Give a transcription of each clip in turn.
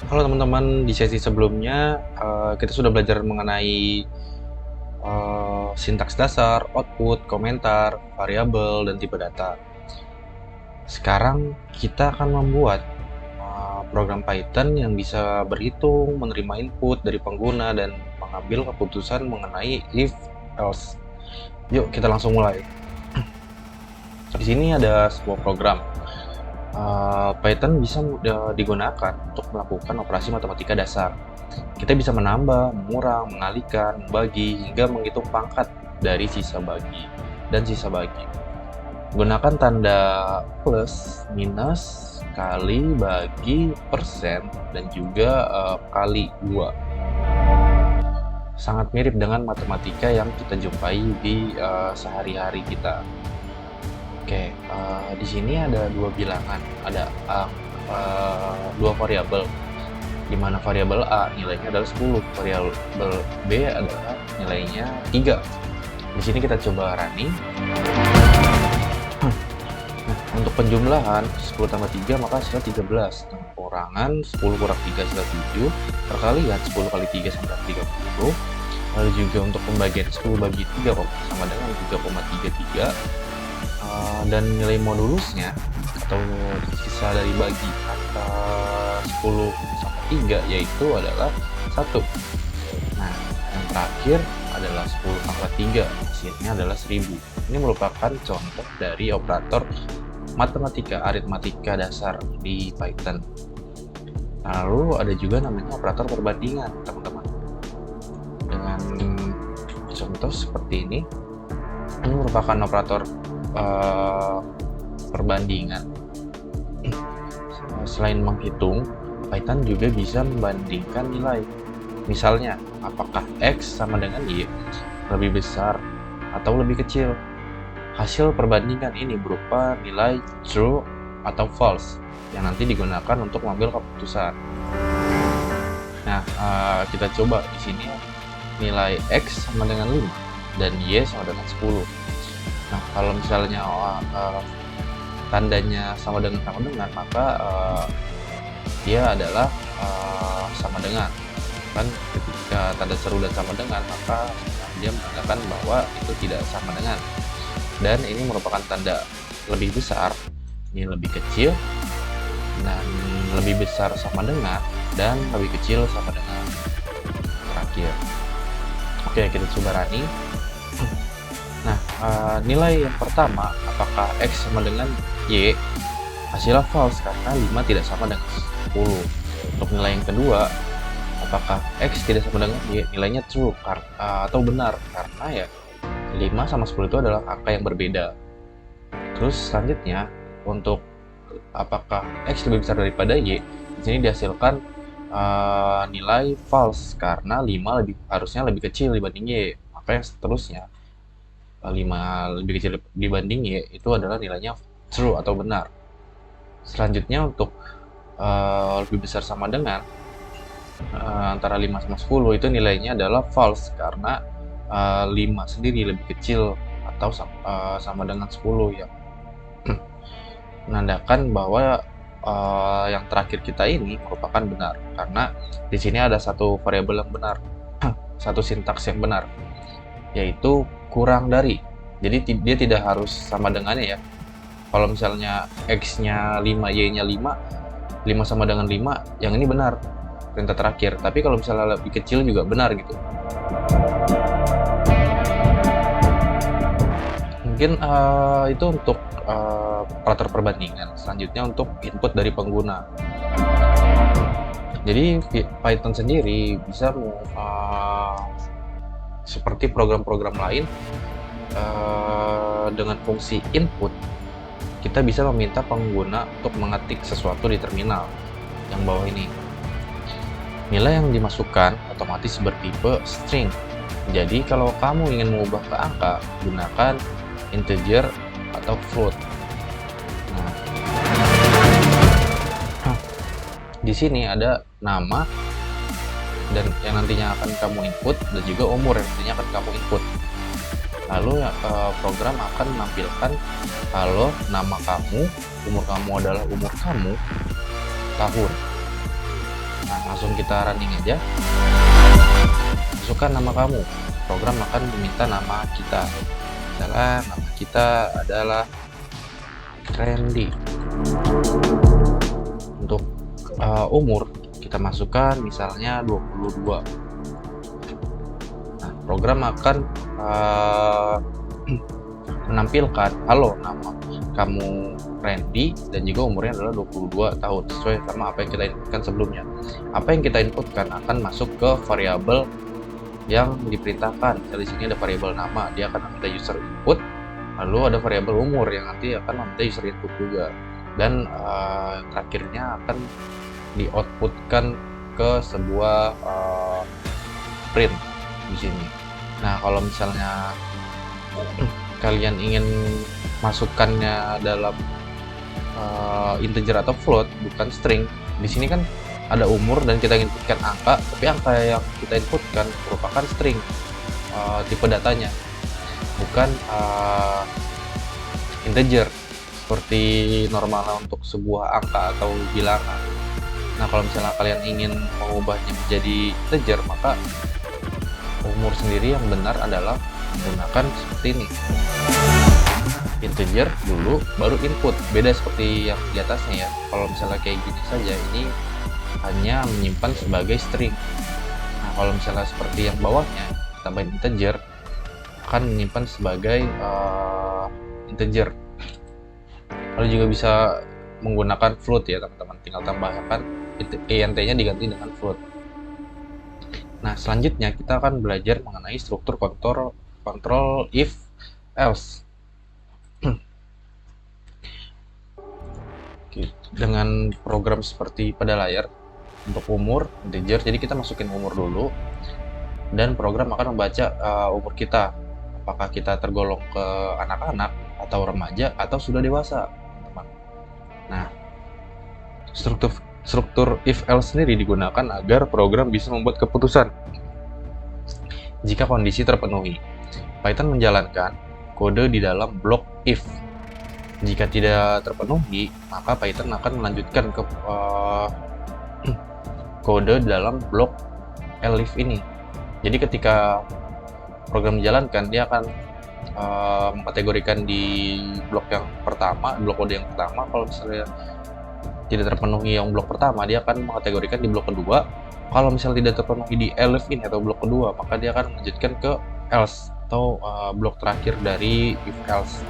Halo teman-teman, di sesi sebelumnya kita sudah belajar mengenai sintaks dasar, output, komentar, variabel, dan tipe data. Sekarang kita akan membuat program Python yang bisa berhitung, menerima input dari pengguna, dan mengambil keputusan mengenai if, else. Yuk kita langsung mulai. Di sini ada sebuah program. Python bisa digunakan untuk melakukan operasi matematika dasar. Kita bisa menambah, mengurang, mengalihkan, membagi, hingga menghitung pangkat dari sisa bagi dan sisa bagi. Gunakan tanda plus, minus, kali, bagi, persen, dan juga kali 2. Sangat mirip dengan matematika yang kita jumpai di sehari-hari kita. Oke, di sini ada dua bilangan, ada dua variabel, di mana variabel A nilainya adalah 10, variabel B adalah nilainya 3. Di sini kita coba running. Nah, untuk penjumlahan 10 tambah 3 maka hasilnya 13. Nah, pengurangan 10 kurang 3 hasilnya 7. Perkalian 10 kali 3 sama dengan 30. Lalu juga untuk pembagian 10 bagi 3 sama dengan 3,33. Dan nilai modulusnya atau sisa dari bagi antara 10 sama 3 yaitu adalah 1. Nah, yang terakhir adalah 10 pangkat 3, hasilnya adalah 1000. Ini merupakan contoh dari operator matematika aritmatika dasar di Python. Lalu ada juga namanya operator perbandingan, teman-teman. Dengan contoh seperti ini merupakan operator perbandingan. Selain menghitung, Python juga bisa membandingkan nilai. Misalnya, apakah X sama dengan Y lebih besar atau lebih kecil? Hasil perbandingan ini berupa nilai true atau false yang nanti digunakan untuk mengambil keputusan. Nah, kita coba di sini nilai X sama dengan 5 dan Y sama dengan 10. Nah, kalau misalnya tandanya sama dengan maka dia adalah sama dengan. Kan ketika tanda seru dan sama dengan maka dia menandakan bahwa itu tidak sama dengan. Dan ini merupakan tanda lebih besar, ini lebih kecil, dan lebih besar sama dengan, dan lebih kecil sama dengan terakhir. Oke, kita coba running. Nah, nilai yang pertama, apakah X sama dengan Y, hasilnya false karena 5 tidak sama dengan 10. Untuk nilai yang kedua, apakah X tidak sama dengan Y, nilainya true atau benar, karena ya 5 sama 10 itu adalah angka yang berbeda. Terus selanjutnya, untuk apakah X lebih besar daripada Y, di sini dihasilkan nilai false karena 5 harusnya lebih kecil dibanding Y. Maka yang seterusnya 5 lebih kecil dibanding Y itu adalah nilainya true atau benar. Selanjutnya untuk lebih besar sama dengan antara 5 sama 10 itu nilainya adalah false karena 5 sendiri lebih kecil atau sama dengan 10 ya. Menandakan bahwa yang terakhir kita ini merupakan benar karena di sini ada satu variabel yang benar, satu sintaks yang benar, yaitu kurang dari. Jadi dia tidak harus sama dengannya ya. Kalau misalnya X-nya 5, Y-nya 5, 5 sama dengan 5, yang ini benar, perintah terakhir. Tapi kalau misalnya lebih kecil juga benar gitu. Mungkin itu untuk operator perbandingan. Selanjutnya untuk input dari pengguna. Jadi Python sendiri bisa seperti program-program lain dengan fungsi input, kita bisa meminta pengguna untuk mengetik sesuatu di terminal yang bawah ini. Nilai yang dimasukkan otomatis bertipe string. Jadi kalau kamu ingin mengubah ke angka, gunakan integer atau float. Nah, di sini ada nama dan yang nantinya akan kamu input dan juga umur yang nantinya akan kamu input. Lalu program akan menampilkan kalau nama kamu, umur kamu adalah umur kamu, tahun. Nah, langsung kita running aja. Masukkan nama kamu. Program akan meminta nama kita. Misalnya nama kita adalah Randy. Untuk umur kita masukkan misalnya 22. Nah, program akan menampilkan, halo, nama kamu Randy dan juga umurnya adalah 22 tahun, sesuai sama apa yang kita inputkan sebelumnya. Apa yang kita inputkan akan masuk ke variabel yang diperintahkan. Di sini ada variabel nama, dia akan meminta user input, lalu ada variabel umur yang nanti akan meminta user input juga, dan terakhirnya akan di-outputkan ke sebuah print di sini. Nah, kalau misalnya kalian ingin masukkannya dalam integer atau float, bukan string, di sini kan ada umur dan kita inputkan angka, tapi angka yang kita inputkan merupakan string tipe datanya, bukan integer seperti normalnya untuk sebuah angka atau bilangan. Nah, kalau misalnya kalian ingin mengubahnya menjadi integer, maka umur sendiri yang benar adalah menggunakan seperti ini, integer dulu baru input. Beda seperti yang di atasnya ya. Kalau misalnya kayak gini saja, ini hanya menyimpan sebagai string. Nah, kalau misalnya seperti yang bawahnya tambahin integer, akan menyimpan sebagai integer. Lalu juga bisa menggunakan float ya teman-teman, tinggal tambahkan int-nya diganti dengan float. Nah, selanjutnya kita akan belajar mengenai struktur kontrol if else. Dengan program seperti pada layar, untuk umur integer, jadi kita masukin umur dulu dan program akan membaca umur kita, apakah kita tergolong ke anak-anak atau remaja atau sudah dewasa, teman-teman. Nah, struktur if else sendiri digunakan agar program bisa membuat keputusan jika kondisi terpenuhi. Python menjalankan kode di dalam blok if. Jika tidak terpenuhi, maka Python akan melanjutkan ke kode dalam blok elif ini. Jadi ketika program dijalankan, dia akan mengkategorikan di blok yang pertama, blok kode yang pertama. Kalau misalnya tidak terpenuhi yang blok pertama, dia akan mengkategorikan di blok kedua. Kalau misalnya tidak terpenuhi di elif ini atau blok kedua, maka dia akan melanjutkan ke else atau blok terakhir dari if else.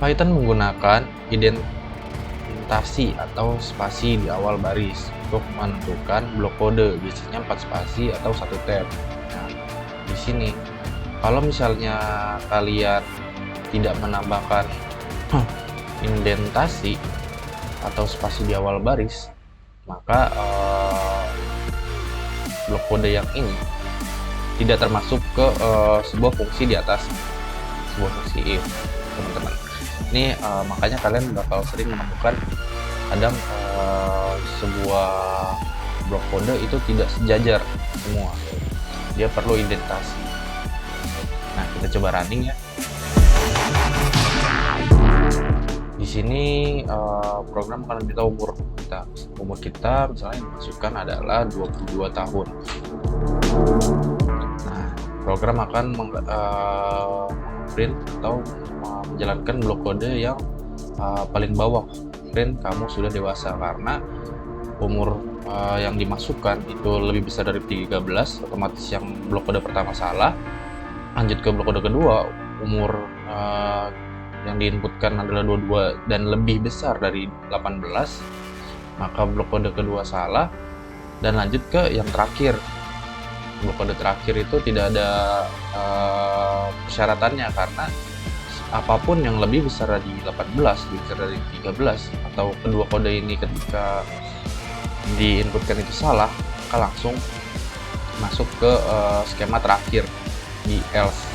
Python menggunakan indentasi atau spasi di awal baris untuk menentukan blok kode, biasanya 4 spasi atau 1 tab. Nah, di sini kalau misalnya kalian tidak menambahkan indentasi atau spasi di awal baris, maka blok kode yang ini tidak termasuk ke sebuah fungsi di atas, sebuah fungsi if, teman-teman. Ini makanya kalian bakal sering menemukan kadang sebuah blok kode itu tidak sejajar semua, dia perlu indentasi. Nah, kita coba running ya. Di sini program akan meminta umur kita. Umur kita misalnya yang dimasukkan adalah 22 tahun. Nah, program akan print atau menjalankan blok kode yang paling bawah, print kamu sudah dewasa, karena umur yang dimasukkan itu lebih besar dari 13, otomatis yang blok kode pertama salah. Lanjut ke blok kode kedua, umur yang diinputkan adalah 22 dan lebih besar dari 18, maka blok kode kedua salah. Dan lanjut ke yang terakhir, blok kode terakhir itu tidak ada persyaratannya, karena apapun yang lebih besar dari 18, lebih besar dari 13, atau kedua kode ini ketika diinputkan itu salah, maka langsung masuk ke skema terakhir di else.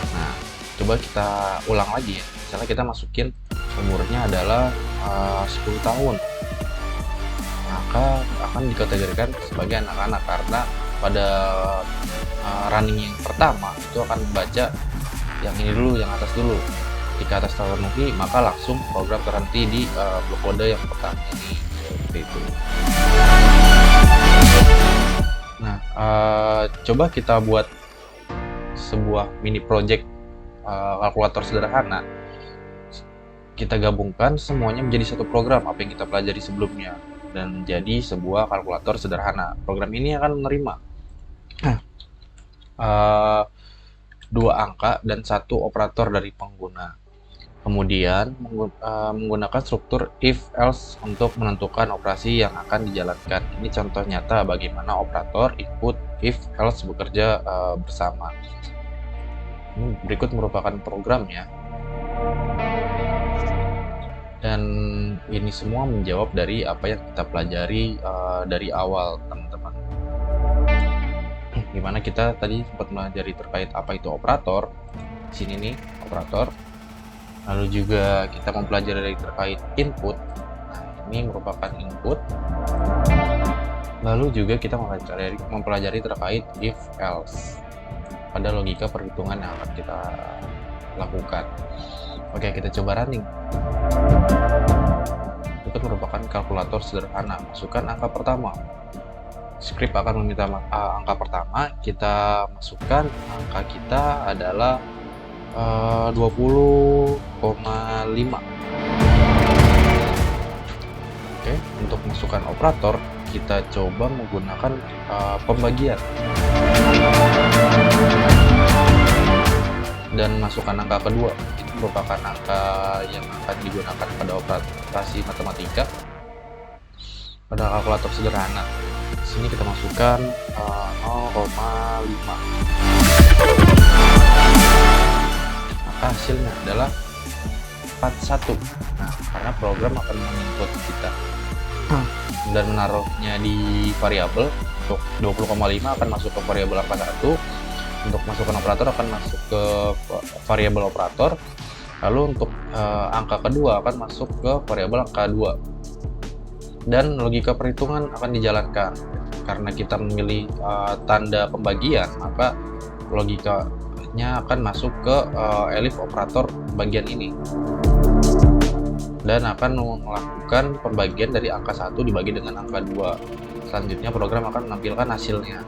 Nah, coba kita ulang lagi ya. Misalnya kita masukin umurnya adalah 10 tahun, maka akan dikategorikan sebagai anak-anak, karena pada running yang pertama itu akan membaca yang ini dulu, yang atas dulu. ketika tes terpenuhi, maka langsung program terhenti di blok kode yang pertama ini, seperti itu. Nah, coba kita buat sebuah mini project kalkulator sederhana. Kita gabungkan semuanya menjadi satu program apa yang kita pelajari sebelumnya dan jadi sebuah kalkulator sederhana. Program ini akan menerima 2 angka dan 1 operator dari pengguna. Kemudian menggunakan struktur if-else untuk menentukan operasi yang akan dijalankan. Ini contoh nyata bagaimana operator input if-else bekerja bersama. Ini berikut merupakan programnya. Dan ini semua menjawab dari apa yang kita pelajari dari awal, teman-teman. Dimana kita tadi sempat pelajari terkait apa itu operator. Di sini nih, operator. Lalu juga kita mempelajari terkait input. Nah, ini merupakan input. Lalu juga kita mempelajari terkait if-else pada logika perhitungan yang akan kita lakukan. Oke, kita coba running. Itu merupakan kalkulator sederhana. Masukkan angka pertama. Script akan meminta angka pertama. Kita masukkan angka kita adalah 20,5. Oke, untuk masukkan operator kita coba menggunakan pembagian dan masukkan angka kedua. Itu merupakan angka yang akan digunakan pada operasi matematika pada kalkulator sederhana. Di sini kita masukkan 0,5. Maka hasilnya adalah 41. Nah, karena program akan menginput kita dan menaruhnya di variabel. Untuk 20,5 akan masuk ke variabel angka 1. Untuk masukkan operator akan masuk ke variabel operator. Lalu untuk angka kedua akan masuk ke variabel angka 2. Dan logika perhitungan akan dijalankan. Karena kita memilih tanda pembagian, maka logikanya akan masuk ke elif operator bagian ini. Dan akan melakukan pembagian dari angka 1 dibagi dengan angka 2. Selanjutnya program akan menampilkan hasilnya.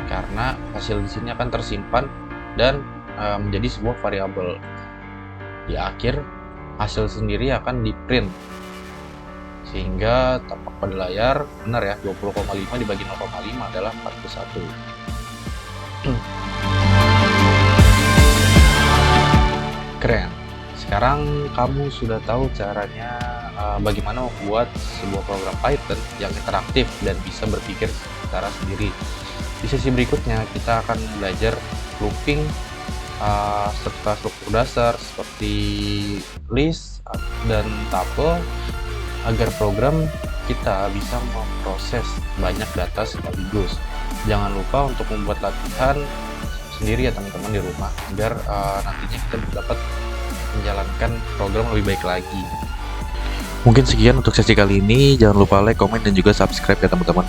Karena hasil di sini akan tersimpan dan menjadi sebuah variabel. Di akhir hasil sendiri akan di print sehingga tampak pada layar benar ya, 20,5 dibagi 0,5 adalah 41. Keren. Sekarang kamu sudah tahu caranya bagaimana membuat sebuah program Python yang interaktif dan bisa berpikir secara sendiri. Di sesi berikutnya kita akan belajar looping serta struktur dasar seperti list dan tuple agar program kita bisa memproses banyak data sekaligus. Jangan lupa untuk membuat latihan sendiri ya teman-teman di rumah agar nantinya kita dapat menjalankan program lebih baik lagi. Mungkin sekian untuk sesi kali ini. Jangan lupa like, komen, dan juga subscribe ya teman-teman.